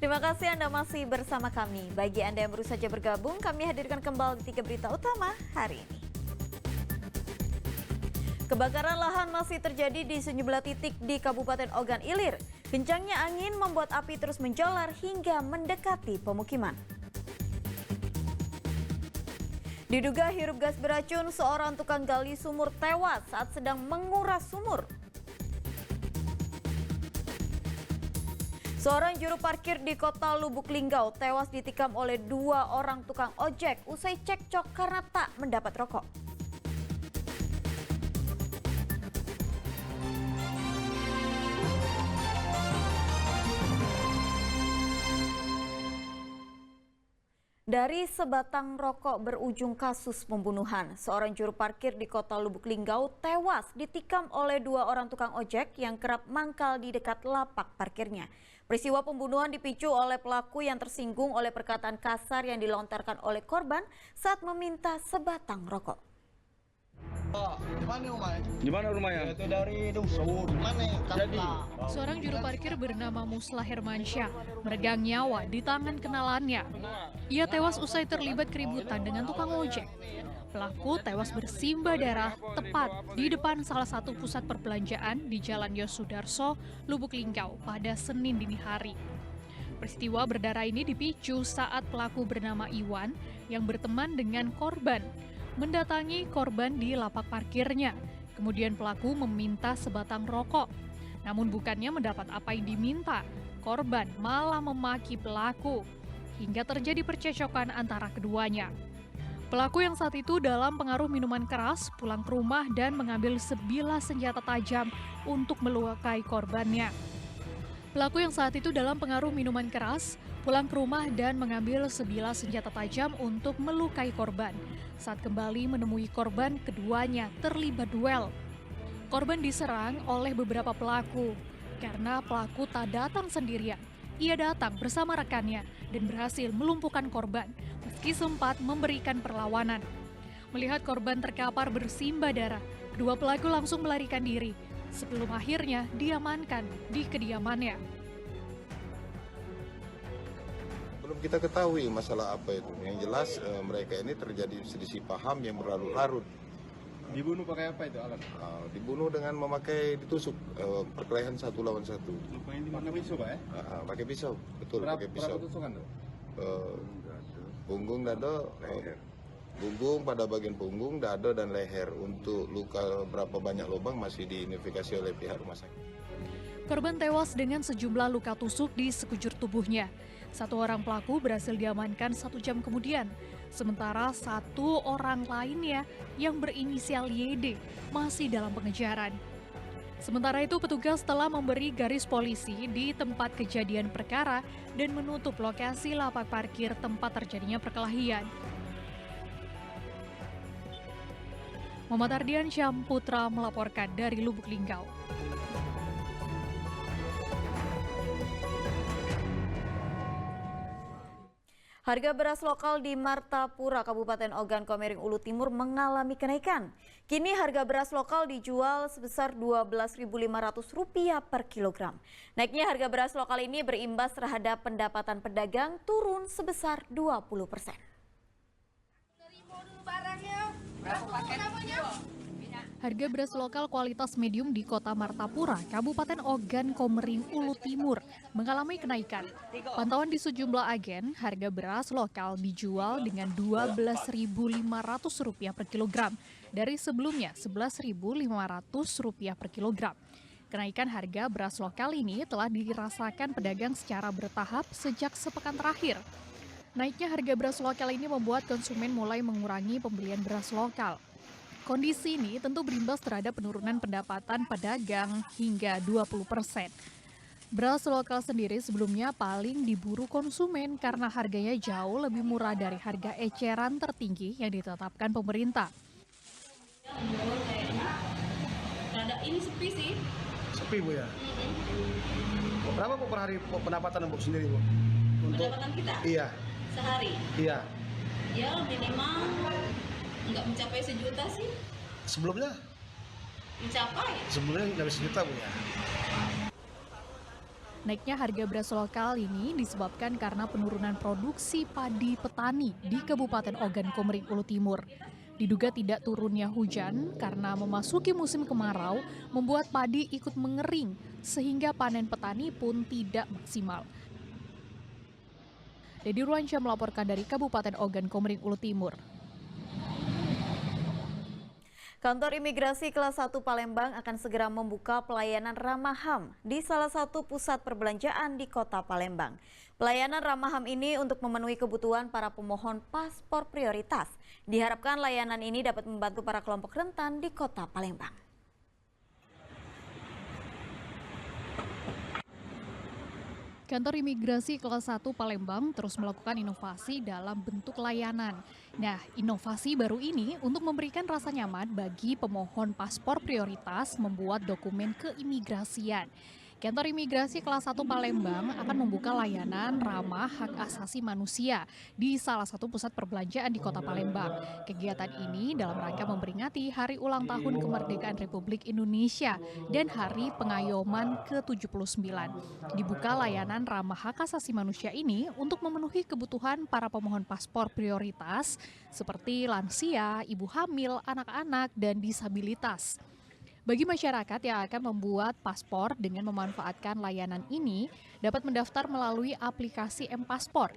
Terima kasih Anda masih bersama kami. Bagi Anda yang baru saja bergabung, kami hadirkan kembali 3 berita utama hari ini. Kebakaran lahan masih terjadi di sejumlah titik di Kabupaten Ogan Ilir. Kencangnya angin membuat api terus menjalar hingga mendekati pemukiman. Diduga hirup gas beracun, seorang tukang gali sumur tewas saat sedang menguras sumur. Seorang juru parkir di kota Lubuk Linggau tewas ditikam oleh 2 orang tukang ojek usai cekcok karena tak mendapat rokok. Dari sebatang rokok berujung kasus pembunuhan, seorang juru parkir di kota Lubuk Linggau tewas ditikam oleh 2 orang tukang ojek yang kerap mangkal di dekat lapak parkirnya. Peristiwa pembunuhan dipicu oleh pelaku yang tersinggung oleh perkataan kasar yang dilontarkan oleh korban saat meminta sebatang rokok. Di mana rumahnya? Itu dari dusun. Mana? Jadi, Seorang juru parkir bernama Muslah Hermansyah meregang nyawa di tangan kenalannya. Ia tewas usai terlibat keributan dengan tukang ojek. Pelaku tewas bersimbah darah tepat di depan salah satu pusat perbelanjaan di Jalan Yosudarso, Lubuk Linggau pada Senin dini hari. Peristiwa berdarah ini dipicu saat pelaku bernama Iwan yang berteman dengan korban mendatangi korban di lapak parkirnya. Kemudian pelaku meminta sebatang rokok. Namun bukannya mendapat apa yang diminta, korban malah memaki pelaku hingga terjadi percekcokan antara keduanya. Pelaku yang saat itu dalam pengaruh minuman keras pulang ke rumah dan mengambil sebilah senjata tajam untuk melukai korbannya. Pelaku yang saat itu dalam pengaruh minuman keras pulang ke rumah dan mengambil sebilah senjata tajam untuk melukai korban. Saat kembali menemui korban, keduanya terlibat duel. Korban diserang oleh beberapa pelaku. Karena pelaku tak datang sendirian, ia datang bersama rekannya dan berhasil melumpuhkan korban meski sempat memberikan perlawanan. Melihat korban terkapar bersimbah darah, kedua pelaku langsung melarikan diri sebelum akhirnya diamankan di kediamannya. Belum kita ketahui masalah apa itu. Yang jelas mereka ini terjadi selisih paham yang berlarut-larut. dibunuh pakai apa itu alat? Dibunuh dengan memakai ditusuk perkelahian 1 lawan 1. Lukanya di mana pisau, Pak ya? Pakai pisau, betul pakai pisau. Berapa tusukan tuh? Punggung, dada, punggung pada bagian punggung, dada dan leher. Untuk luka berapa banyak lubang masih diidentifikasi oleh pihak rumah sakit. Korban tewas dengan sejumlah luka tusuk di sekujur tubuhnya. 1 orang pelaku berhasil diamankan 1 jam kemudian. Sementara 1 orang lainnya yang berinisial YD masih dalam pengejaran. Sementara itu petugas telah memberi garis polisi di tempat kejadian perkara dan menutup lokasi lapak parkir tempat terjadinya perkelahian. Muhammad Ardian Syamputra melaporkan dari Lubuk Linggau. Harga beras lokal di Martapura, Kabupaten Ogan Komering Ulu Timur mengalami kenaikan. Kini harga beras lokal dijual sebesar Rp12.500 per kilogram. Naiknya harga beras lokal ini berimbas terhadap pendapatan pedagang turun sebesar 20%. Harga beras lokal kualitas medium di Kota Martapura, Kabupaten Ogan Komering Ulu Timur mengalami kenaikan. Pantauan di sejumlah agen, harga beras lokal dijual dengan Rp12.500 per kilogram dari sebelumnya Rp11.500 per kilogram. Kenaikan harga beras lokal ini telah dirasakan pedagang secara bertahap sejak sepekan terakhir. Naiknya harga beras lokal ini membuat konsumen mulai mengurangi pembelian beras lokal. Kondisi ini tentu berimbas terhadap penurunan pendapatan pedagang hingga 20%. Beras lokal sendiri sebelumnya paling diburu konsumen karena harganya jauh lebih murah dari harga eceran tertinggi yang ditetapkan pemerintah. Ini sepi sih. Sepi, Bu ya? Berapa Bu per hari pendapatan Bu sendiri, Bu? Pendapatan kita? Iya. Sehari? Iya. Ya minimal nggak mencapai 1 juta sih. Sebelumnya? Mencapai? Sebelumnya nggak bisa 1 juta, Bu ya? Naiknya harga beras lokal ini disebabkan karena penurunan produksi padi petani di Kabupaten Ogan Komering Ulu Timur. Diduga tidak turunnya hujan karena memasuki musim kemarau membuat padi ikut mengering sehingga panen petani pun tidak maksimal. Dedi Ruansyah melaporkan dari Kabupaten Ogan Komering Ulu Timur. Kantor Imigrasi Kelas 1 Palembang akan segera membuka pelayanan ramah HAM di salah satu pusat perbelanjaan di Kota Palembang. Pelayanan ramah HAM ini untuk memenuhi kebutuhan para pemohon paspor prioritas. Diharapkan layanan ini dapat membantu para kelompok rentan di Kota Palembang. Kantor Imigrasi Kelas 1 Palembang terus melakukan inovasi dalam bentuk layanan. Nah, inovasi baru ini untuk memberikan rasa nyaman bagi pemohon paspor prioritas membuat dokumen keimigrasian. Kantor Imigrasi Kelas 1 Palembang akan membuka layanan ramah hak asasi manusia di salah satu pusat perbelanjaan di Kota Palembang. Kegiatan ini dalam rangka memperingati Hari Ulang Tahun Kemerdekaan Republik Indonesia dan Hari Pengayoman ke-79. Dibuka layanan ramah hak asasi manusia ini untuk memenuhi kebutuhan para pemohon paspor prioritas seperti lansia, ibu hamil, anak-anak, dan disabilitas. Bagi masyarakat yang akan membuat paspor dengan memanfaatkan layanan ini dapat mendaftar melalui aplikasi M-Paspor.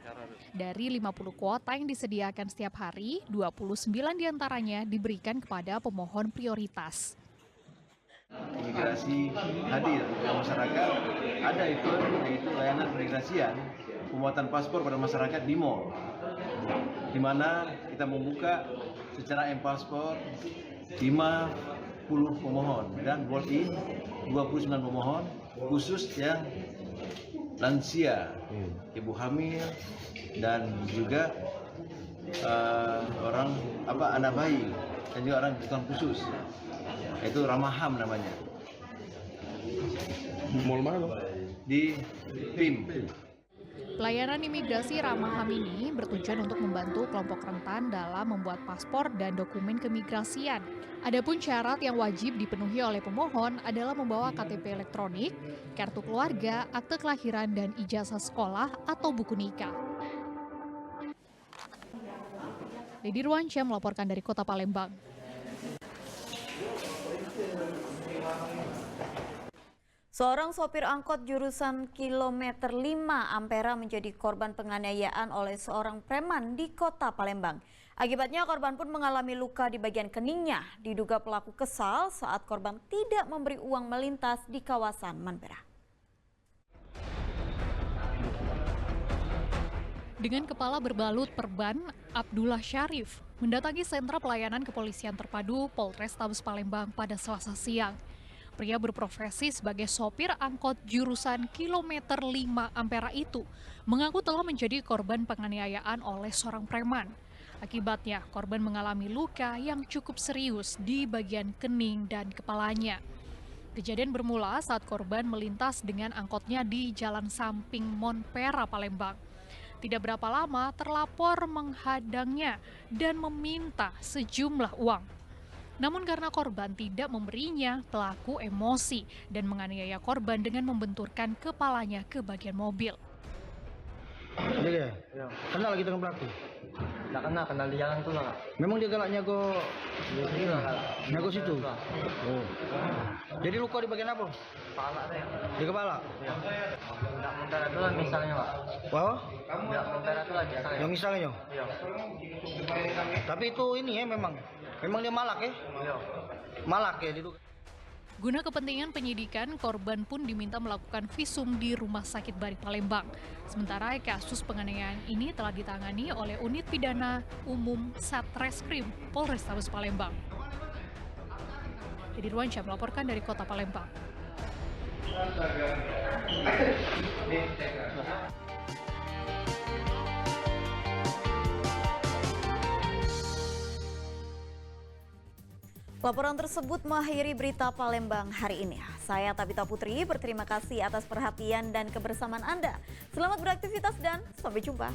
Dari 50 kuota yang disediakan setiap hari, 29 diantaranya diberikan kepada pemohon prioritas. Imigrasi hadir ke masyarakat, ada event yaitu layanan keimigrasian pembuatan paspor pada masyarakat di mall, di mana kita membuka secara M-Paspor 50 pemohon dan walk-in 29 pemohon khusus yang lansia, ibu hamil dan juga anak bayi dan juga orang kebutuhan khusus. Itu ramah HAM namanya. Mall mana? Di PIM. Pelayanan imigrasi ramah HAM ini bertujuan untuk membantu kelompok rentan dalam membuat paspor dan dokumen keimigrasian. Adapun syarat yang wajib dipenuhi oleh pemohon adalah membawa KTP elektronik, kartu keluarga, akte kelahiran, dan ijazah sekolah atau buku nikah. Dedi Ruansyah melaporkan dari Kota Palembang. Seorang sopir angkot jurusan kilometer 5 Ampera menjadi korban penganiayaan oleh seorang preman di Kota Palembang. Akibatnya korban pun mengalami luka di bagian keningnya. Diduga pelaku kesal saat korban tidak memberi uang melintas di kawasan Manpera. Dengan kepala berbalut perban, Abdullah Syarif mendatangi sentra pelayanan kepolisian terpadu Polrestabes Palembang pada Selasa siang. Pria berprofesi sebagai sopir angkot jurusan kilometer 5 Ampera itu mengaku telah menjadi korban penganiayaan oleh seorang preman. Akibatnya, korban mengalami luka yang cukup serius di bagian kening dan kepalanya. Kejadian bermula saat korban melintas dengan angkotnya di Jalan Samping Monpera, Palembang. Tidak berapa lama, terlapor menghadangnya dan meminta sejumlah uang. Namun karena korban tidak memberinya, pelaku emosi dan menganiaya korban dengan membenturkan kepalanya ke bagian mobil. Iya, ya. Kenal lagi dengan pelaku? Tidak kenal di jalan tuh lah. Memang dia galak nyago situ? Oh. Jadi luka di bagian apa? Kepala deh. Di kepala? Ya. Tidak mentara itu lah misalnya Pak. Wah? Tidak mentara itu lah misalnya. Yang misalnya? Iya. Tapi itu ini ya memang dia malak ya? Iya. Malak ya diduga. Guna kepentingan penyidikan, korban pun diminta melakukan visum di Rumah Sakit Bari Palembang. Sementara kasus penganiayaan ini telah ditangani oleh Unit Pidana Umum Satreskrim Polrestabes Palembang. Dedi Ruansyah melaporkan dari Kota Palembang. Laporan tersebut mengakhiri berita Palembang hari ini. Saya Tabita Putri, berterima kasih atas perhatian dan kebersamaan Anda. Selamat beraktivitas dan sampai jumpa.